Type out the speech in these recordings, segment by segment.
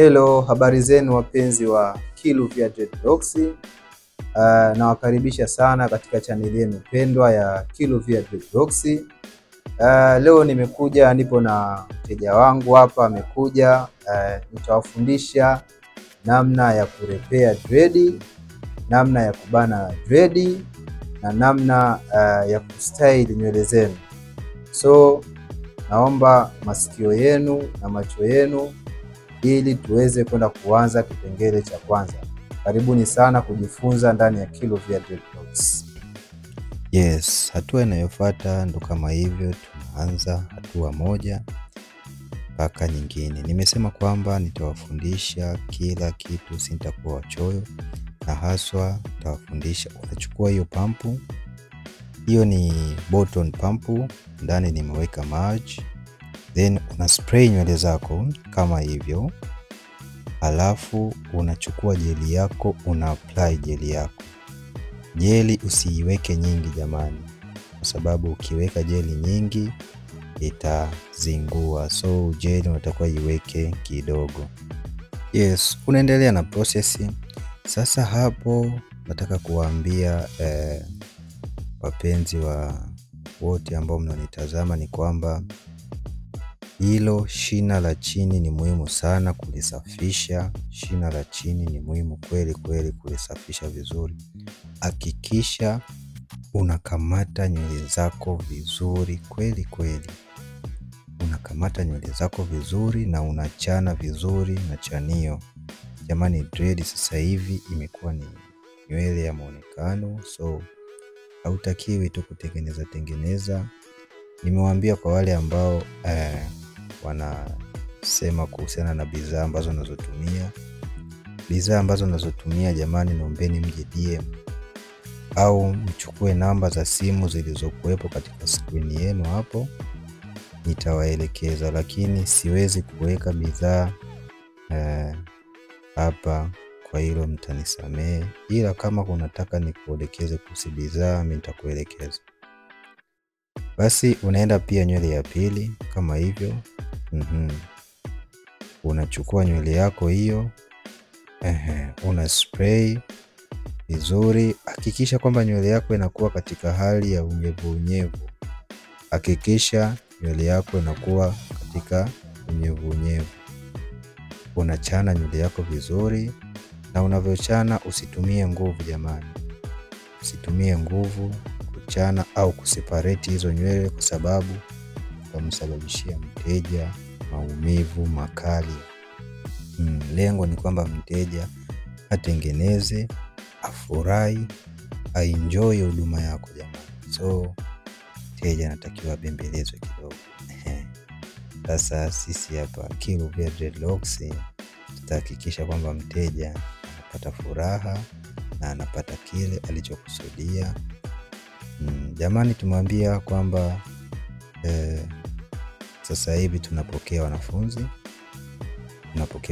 Hello, habari zenu wapenzi wa Kiluvia Dreadlocks. Nawakaribisha sana katika channel yenu pendwa ya Kiluvia Dreadlocks. Leo nipo na mteja wangu hapa amekuja. Nitawafundisha namna ya kurepea dread, namna ya kubana dread na namna ya kustyle nywele zenu. So naomba masikio yenu na macho yenu ili tuweze kwenda kuanza kipengele cha kwanza. Karibuni sana kujifunza ndani ya Kiluvia Dreadlocks. Yes, hatua inayofuata ndo kama hivyo, tunaanza hatua moja mpaka nyingine. Nimesema kwamba nitawafundisha kila kitu, sitakuwa wachoyo, na haswa nitawafundisha. Unachukua hiyo pampu, hiyo ni bottom pampu, ndani nimeweka maji, then una spray nywele zako kama hivyo. Alafu unachukua jeli yako, una apply jeli yako. Jeli usiiweke nyingi jamani, kwa sababu ukiweka jeli nyingi itazingua. So jeli unatakiwa iweke kidogo. Yes, unaendelea na process. Sasa hapo nataka kuwaambia wapenzi wa wote ambao mnanitazama ni kwamba hilo shina la chini ni muhimu sana kulisafisha. Shina la chini ni muhimu kweli kweli kulisafisha vizuri. Hakikisha unakamata nywele zako vizuri kweli kweli. Unakamata nywele zako vizuri na unachana vizuri na chanio. Jamani, dread sasa hivi imekuwa ni nywele ya muonekano, so hautakiwi tu kutengeneza. Nimewaambia kwa wale ambao wanasema kuhusiana na bidhaa ambazo nazotumia. Bidhaa ambazo nazotumia jamani, naombeni mje DM au mchukue namba za simu zilizokuwepo katika screen yenu hapo, nitawaelekeza. Lakini siwezi kuweka bidhaa hapa, kwa hilo mtanisamee, ila kama unataka nikuelekeze kuhusu bidhaa mimi nitakuelekeza. Basi unaenda pia nywele ya pili kama hivyo. Unachukua nywele yako hiyo, una spray vizuri. Hakikisha kwamba nywele yako inakuwa katika hali ya unyevu. Hakikisha nywele yako inakuwa katika unyevu. Unachana nywele yako vizuri, na unavyochana usitumie nguvu jamani. Usitumie nguvu kuchana au kuseparate hizo nywele, kwa sababu utamsababishia mteja maumivu makali. Lengo ni kwamba mteja atengeneze, afurahi, aenjoy huduma yako jamani. So mteja anatakiwa bembelezwe kidogo. Sasa sisi hapa Kiluvia Dreadlocks tutahakikisha kwamba mteja anapata furaha na anapata kile alichokusudia. Jamani, tumwambia kwamba sasa hivi tunapokea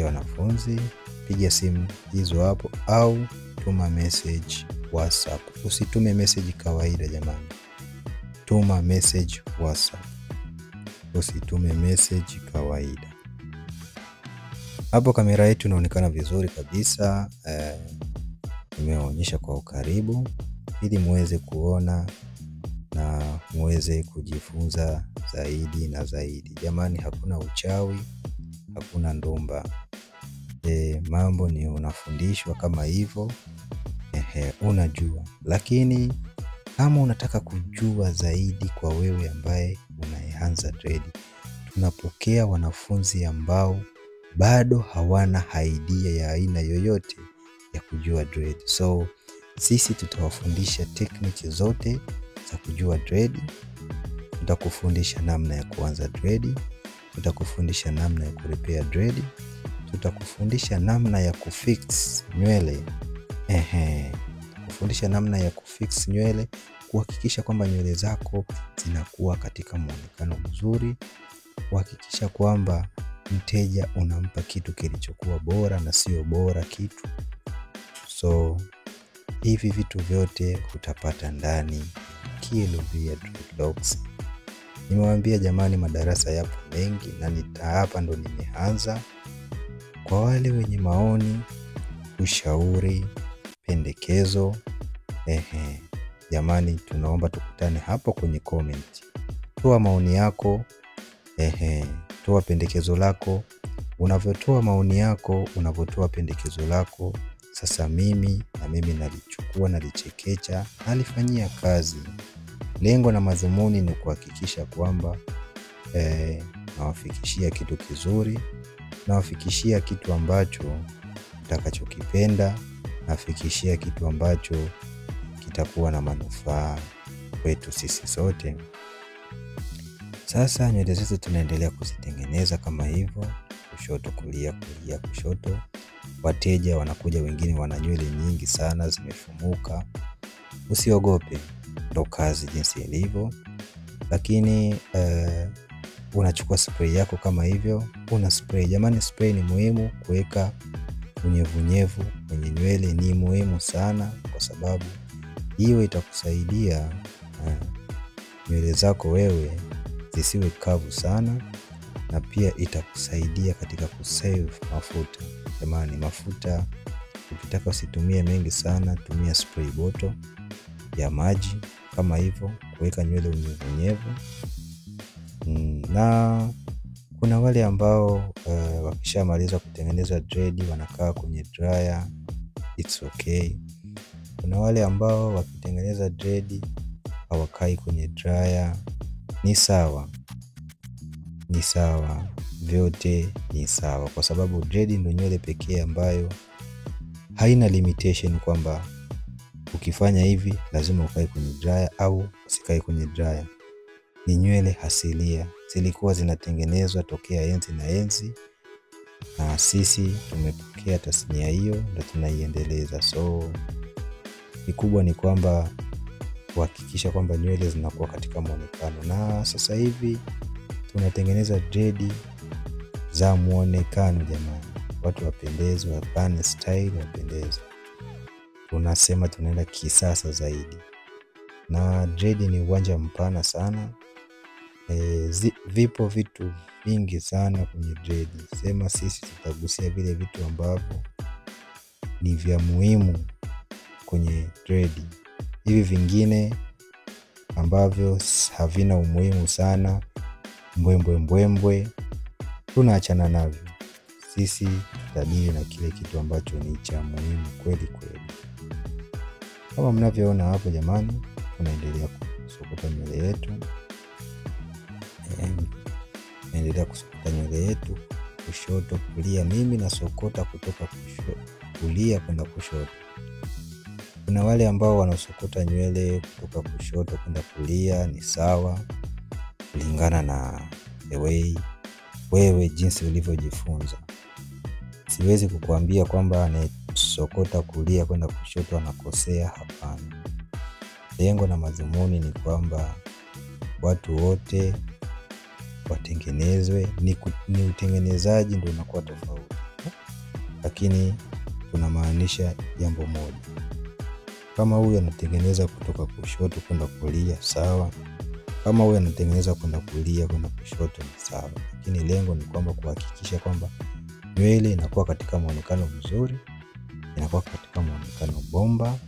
wanafunzi. Piga simu hizo hapo au tuma message WhatsApp. Usitume message kawaida jamani, tuma message WhatsApp, usitume message kawaida. Hapo kamera yetu inaonekana vizuri kabisa. Nimeonyesha kwa ukaribu ili muweze kuona na muweze kujifunza zaidi na zaidi. Jamani, hakuna uchawi, hakuna ndumba. Mambo ni unafundishwa kama hivyo. Unajua. Lakini kama unataka kujua zaidi, kwa wewe ambaye unaanza dread, tunapokea wanafunzi ambao bado hawana idea ya aina yoyote ya kujua dread. So sisi tutawafundisha technique zote za kujua dread. Tutakufundisha namna ya kuanza dread, tutakufundisha namna ya kurepea dread, tutakufundisha namna ya kufix nywele. Kufundisha namna ya kufix nywele, kuhakikisha kwamba nywele zako zinakuwa katika muonekano mzuri, kuhakikisha kwamba mteja unampa kitu kilichokuwa bora na sio bora kitu. So hivi vitu vyote utapata ndani Kiluvia Dreadlocks. Nimewaambia jamani, madarasa yapo mengi na hapa ndo nimeanza. Kwa wale wenye maoni, ushauri, pendekezo, jamani, tunaomba tukutane hapo kwenye comment. Toa maoni yako, toa pendekezo lako. Unavyotoa maoni yako, unavyotoa pendekezo lako, sasa mimi nalichukua, nalichekecha, nalifanyia kazi. Lengo na madhumuni ni kuhakikisha kwamba nawafikishia kitu kizuri, nawafikishia kitu ambacho mtakachokipenda, nafikishia kitu ambacho kitakuwa na manufaa kwetu sisi sote. Sasa nywele zetu tunaendelea kuzitengeneza kama hivyo, kushoto kulia, kulia kushoto. Wateja wanakuja, wengine wana nywele nyingi sana zimefumuka. Usiogope, ndo kazi jinsi ilivyo. Lakini unachukua spray yako kama hivyo, una spray. Jamani, spray ni muhimu, kuweka unyevunyevu kwenye nywele ni muhimu sana, kwa sababu hiyo itakusaidia nywele zako wewe zisiwe kavu sana, na pia itakusaidia katika kusave mafuta. Jamani, mafuta ukitaka usitumie mengi sana, tumia spray bottle ya maji kama hivyo kuweka nywele unyevunyevu. Na kuna wale ambao wakishamaliza kutengeneza dread wanakaa kwenye dryer, it's okay. Kuna wale ambao wakitengeneza dread hawakai kwenye dryer, ni sawa. Ni sawa, vyote ni sawa, kwa sababu dread ndio nywele pekee ambayo haina limitation kwamba ukifanya hivi lazima ukae kwenye dryer au usikae kwenye dryer. Ni nywele asilia, zilikuwa zinatengenezwa tokea enzi na enzi, na sisi tumepokea tasnia hiyo ndio tunaiendeleza. So kikubwa ni kwamba kuhakikisha kwamba nywele zinakuwa katika muonekano. Na sasa hivi tunatengeneza dread za muonekano jamani. Watu wapendezwe, wapane style, wapendezwe. Tunasema tunaenda kisasa zaidi. Na dread ni uwanja mpana sana. Vipo vitu vingi sana kwenye dread. Sema sisi tutagusia vile vitu ambavyo ni vya muhimu kwenye dread. Hivi vingine ambavyo havina umuhimu sana, mbwembwe, tunaachana navyo. Sisi tutadili na kile kitu ambacho ni cha muhimu kweli kweli. Kama mnavyoona hapo jamani, tunaendelea kusokota nywele yetu. Naendelea kusokota nywele yetu kushoto kulia. Mimi nasokota kutoka kulia kwenda kushoto. Kuna wale ambao wanasokota nywele kutoka kushoto kwenda kulia, ni sawa, kulingana na the way wewe jinsi ulivyojifunza. Siwezi kukuambia kwamba anasokota kulia kwenda kushoto anakosea, hapana. Lengo na madhumuni ni kwamba watu wote watengenezwe, ni utengenezaji ndio unakuwa tofauti. Lakini tunamaanisha jambo moja. Kama huyu anatengeneza kutoka kushoto kwenda kulia, sawa. Kama huyu anatengeneza kwenda kulia kwenda kushoto, ni sawa. Lakini lengo ni kwamba kuhakikisha kwamba nywele inakuwa katika muonekano mzuri, inakuwa katika muonekano bomba,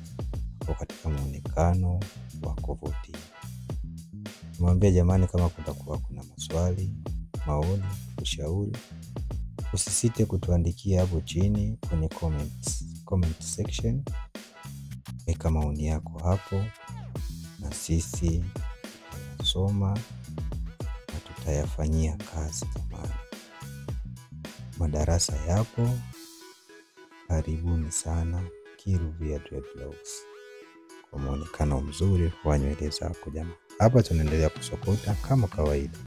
inakuwa katika muonekano wa kuvutia. Nimwambia jamani, kama kutakuwa kuna maswali, maoni, ushauri, usisite kutuandikia hapo chini kwenye comment section. Weka maoni yako hapo na sisi tutasoma na tutayafanyia kazi jamani. Madarasa yapo, karibuni sana Kiruvia Dreadlocks kwa muonekano mzuri wa nywele zako jamani. Hapa tunaendelea kusokota kama kawaida.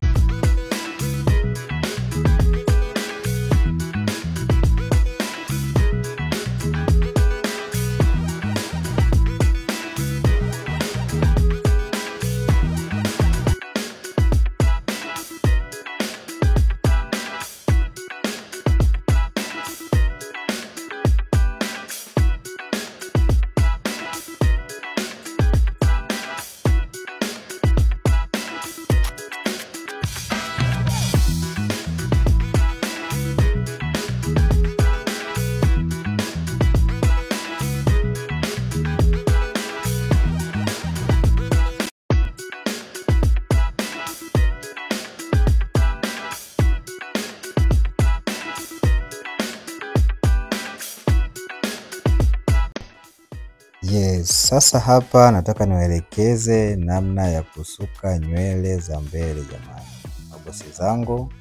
Yes, sasa hapa nataka niwaelekeze namna ya kusuka nywele za mbele jamani. Mabosi zangu,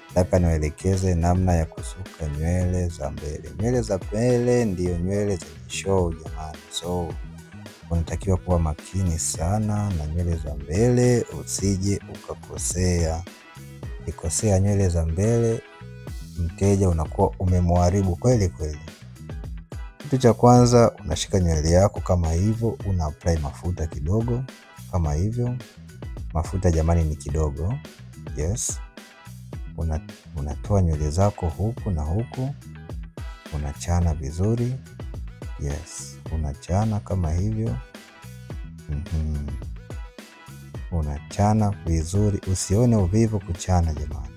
nataka niwaelekeze namna ya kusuka nywele za mbele. Nywele za mbele ndio nywele zenye show jamani. So unatakiwa kuwa makini sana na nywele za mbele usije ukakosea. Ukikosea nywele za mbele, mteja unakuwa umemharibu kweli kweli. Kitu cha kwanza, unashika nywele yako kama hivyo, una apply mafuta kidogo kama hivyo. Mafuta jamani ni kidogo. Yes. Unatoa nywele zako huku na huku, unachana vizuri. Yes, unachana kama hivyo. Unachana vizuri, usione uvivu kuchana jamani.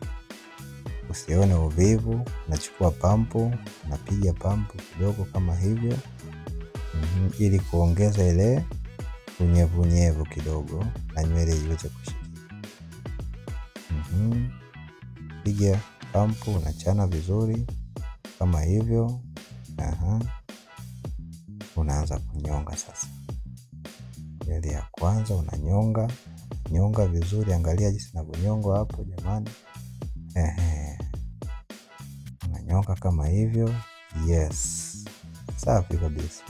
Usione uvivu. Unachukua pampu, unapiga pampu kidogo kama hivyo. Ili kuongeza ile unyevunyevu kidogo na nywele iweze kushikika. Piga pampu, unachana vizuri kama hivyo. Unaanza kunyonga sasa. Nywele ya kwanza unanyonga vizuri, angalia jinsi ninavyonyonga hapo jamani. Unanyonga kama hivyo. Yes. Safi kabisa.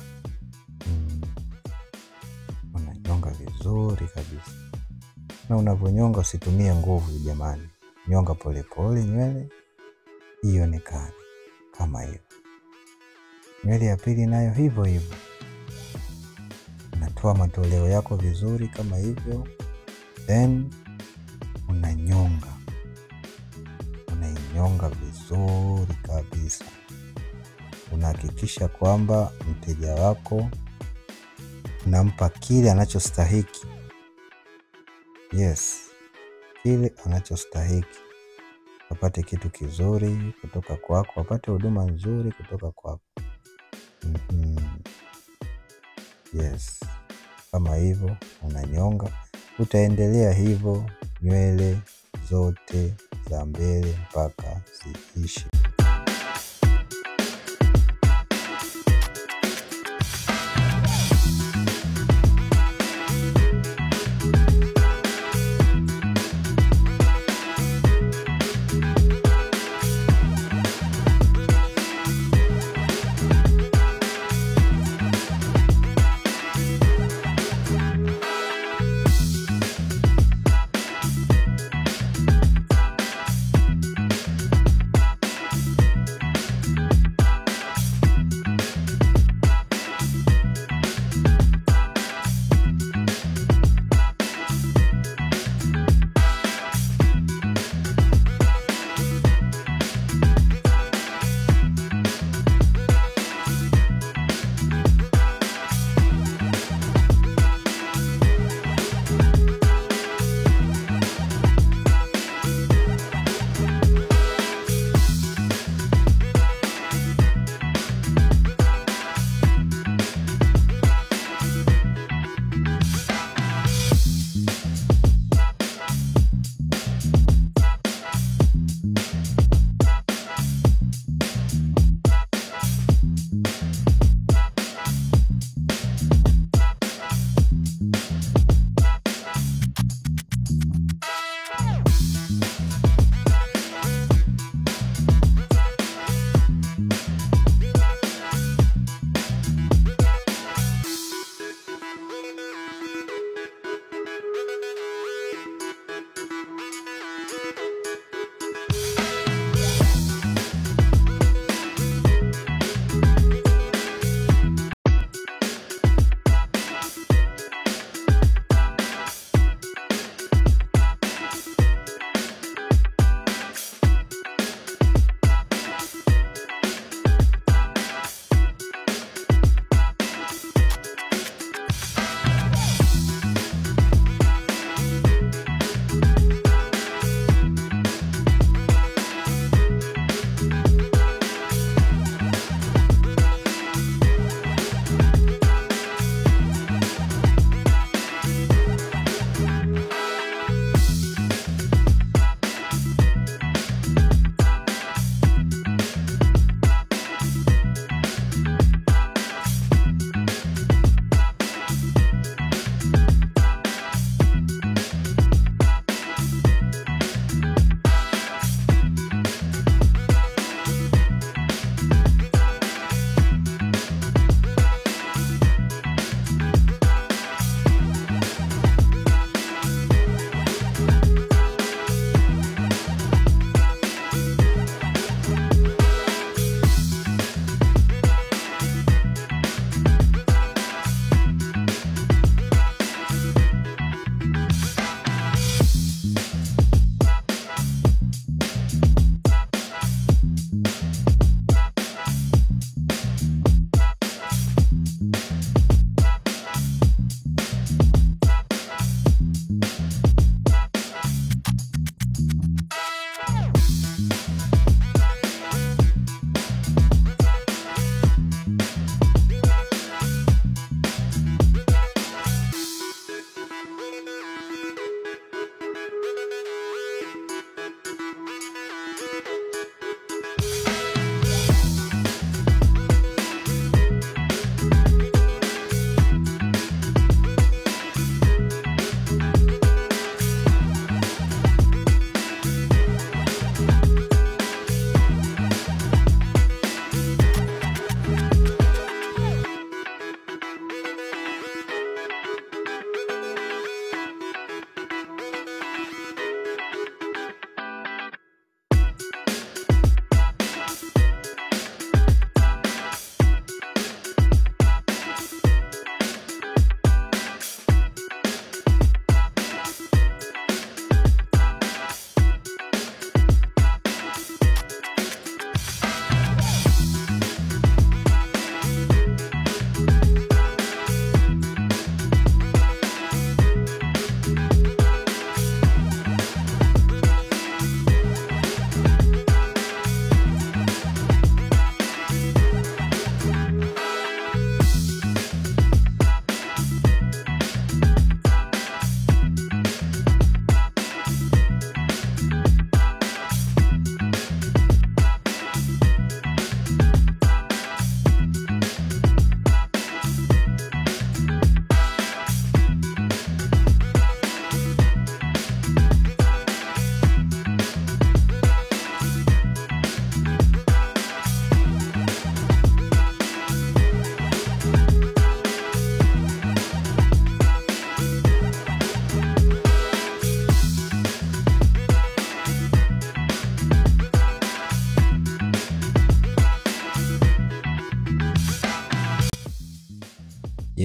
Unanyonga vizuri kabisa. Na unavyonyonga usitumie nguvu jamani. Nyonga pole pole nywele ionekane kama hivyo. Nywele ya pili nayo hivyo hivyo. Unatoa matoleo yako vizuri kama hivyo. Then unanyonga vizuri kabisa. Unahakikisha kwamba mteja wako unampa kile anachostahiki. Yes, kile anachostahiki. Apate kitu kizuri kutoka kwako, apate huduma nzuri kutoka kwako. Yes, kama hivyo unanyonga. Utaendelea hivyo nywele zote za mbele mpaka ziishe.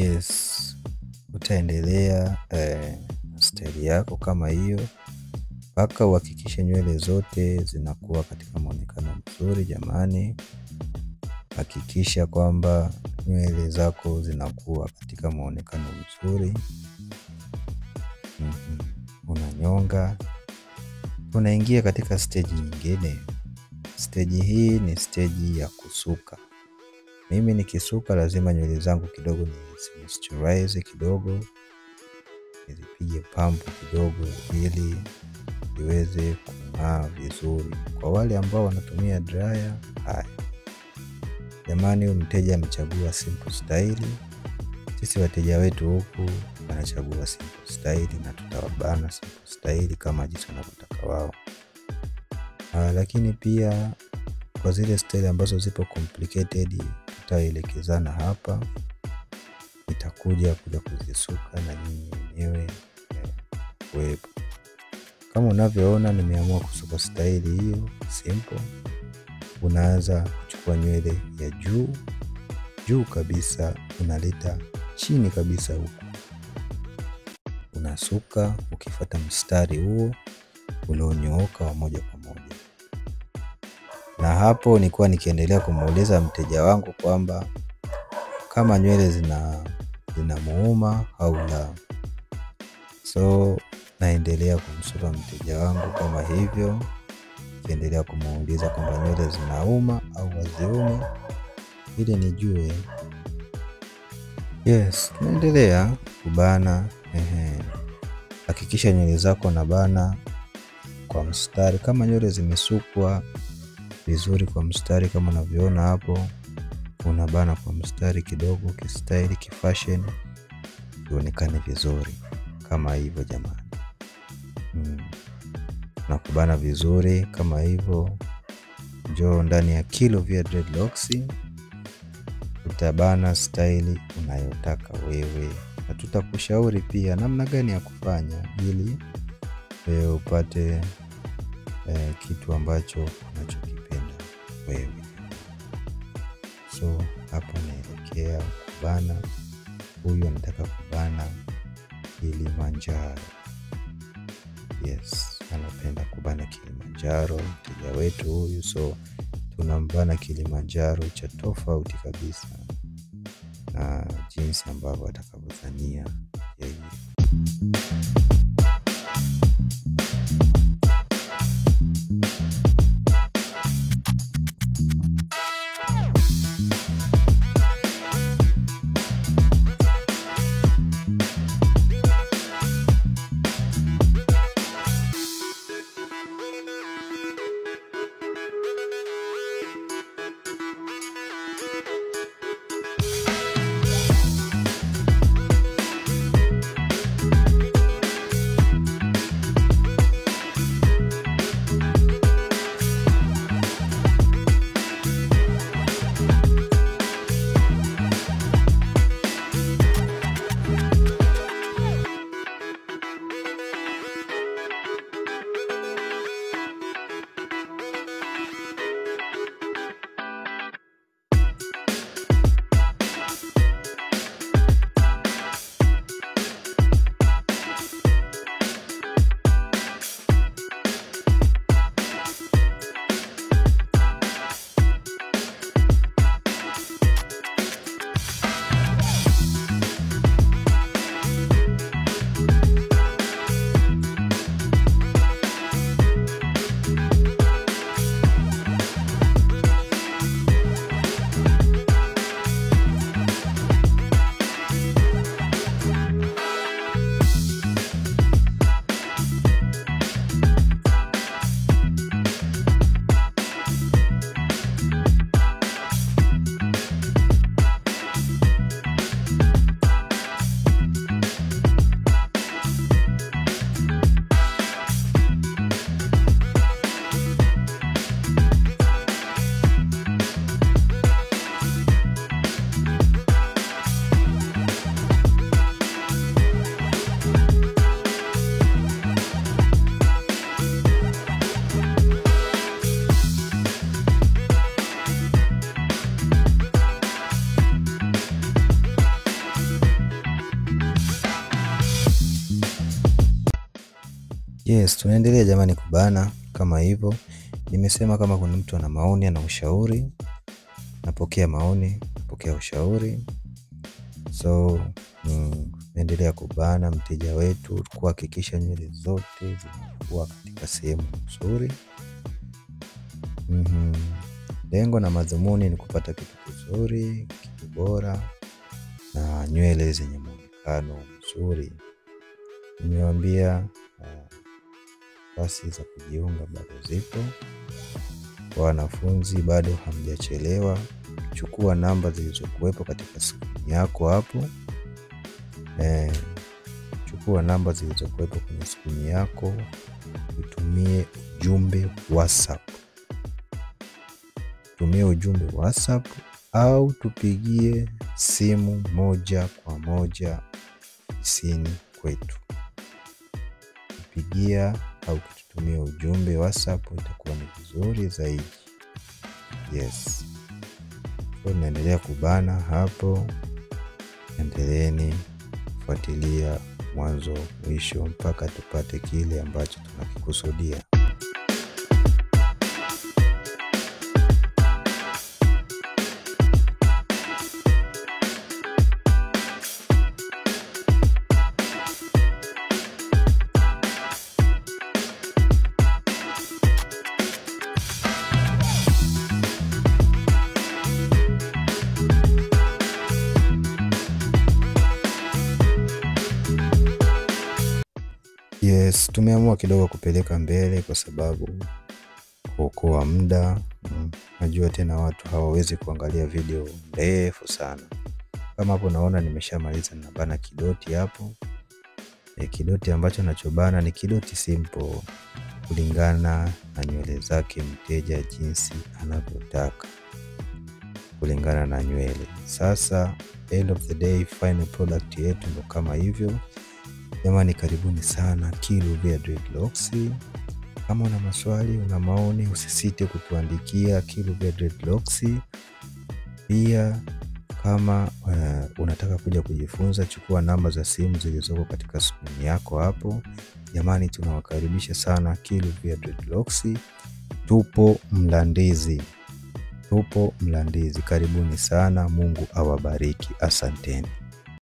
Yes, utaendelea na staili yako kama hiyo mpaka uhakikishe nywele zote zinakuwa katika muonekano mzuri. Jamani, hakikisha kwamba nywele zako zinakuwa katika muonekano mzuri. Unanyonga, unaingia katika stage nyingine. Stage hii ni stage ya kusuka. Mimi nikisuka lazima nywele zangu kidogo moisturize kidogo, nizipige pampu kidogo ili iweze kung'aa vizuri. Kwa wale ambao wanatumia dryer, haya jamani, mteja amechagua simple style. Sisi wateja wetu huku wanachagua simple style na tutawabana simple style kama jinsi wanavyotaka wao. Lakini pia kwa zile style ambazo zipo complicated tutaelekezana hapa, nitakuja kuzisuka na nyinyi wenyewe kuwepo. Kama unavyoona nimeamua kusuka style hiyo simple. Unaanza kuchukua nywele ya juu kabisa, unaleta chini kabisa huko, unasuka ukifuata mstari huo ulionyooka wa moja kwa moja. Na hapo nilikuwa nikiendelea kumuuliza mteja wangu kwamba kama nywele zinamuuma au la. So naendelea kumsuka mteja wangu kama hivyo, nikiendelea kumuuliza kwamba nywele zinauma au haziumi ili nijue. Yes, tunaendelea kubana. Hakikisha nywele zako na bana kwa mstari. Kama nywele zimesukwa vizuri kwa mstari kama unavyoona hapo, unabana kwa mstari kidogo, kistyle, kifashion, ionekane vizuri kama hivyo jamani. Na kubana vizuri kama hivyo. Njoo ndani ya Kilovia Dreadlocks, utabana style unayotaka wewe, na tutakushauri pia namna gani ya kufanya ili upate kitu ambacho unachokipenda wewe. So hapo naelekea kubana. Huyu anataka kubana Kilimanjaro. Yes, anapenda kubana Kilimanjaro mteja wetu huyu. So tunambana Kilimanjaro cha tofauti kabisa na jinsi ambavyo atakavyofanyia yeye. Yes, tunaendelea jamani kubana kama hivyo. Nimesema kama kuna mtu ana maoni na ushauri, napokea maoni, napokea ushauri. So endelea kubana mteja wetu, kuhakikisha nywele zote zinakuwa katika sehemu nzuri. Lengo na madhumuni ni kupata kitu kizuri, kitu bora na nywele zenye muonekano mzuri. Nimewaambia nafasi za kujiunga bado zipo. Kwa wanafunzi bado hamjachelewa, chukua namba zilizokuwepo katika skrini yako hapo. Chukua namba zilizokuwepo kwenye skrini yako, utumie ujumbe WhatsApp. Tumia ujumbe WhatsApp au tupigie simu moja kwa moja ofisini kwetu. Kupigia au kututumia ujumbe WhatsApp itakuwa ni vizuri zaidi. Yes. So naendelea kubana hapo. Endeleeni kufuatilia mwanzo mwisho mpaka tupate kile ambacho tunakikusudia. Yes, tumeamua kidogo kupeleka mbele kwa sababu kuokoa muda. Najua tena watu hawawezi kuangalia video ndefu sana. Kama hapo naona nimeshamaliza, nabana kidoti hapo. Kidoti ambacho nachobana ni kidoti simple kulingana na nywele zake mteja jinsi anavyotaka. Kulingana na nywele. Sasa end of the day final product yetu ndo kama hivyo. Jamani, karibuni sana Kiluvia Dreadlocks. Kama una maswali, una maoni, usisite kutuandikia Kiluvia Dreadlocks. Pia kama unataka kuja kujifunza, chukua namba za simu zilizoko katika skrini yako hapo. Jamani, tunawakaribisha sana Kiluvia Dreadlocks. Tupo Mlandizi. Karibuni sana, Mungu awabariki. Asanteni.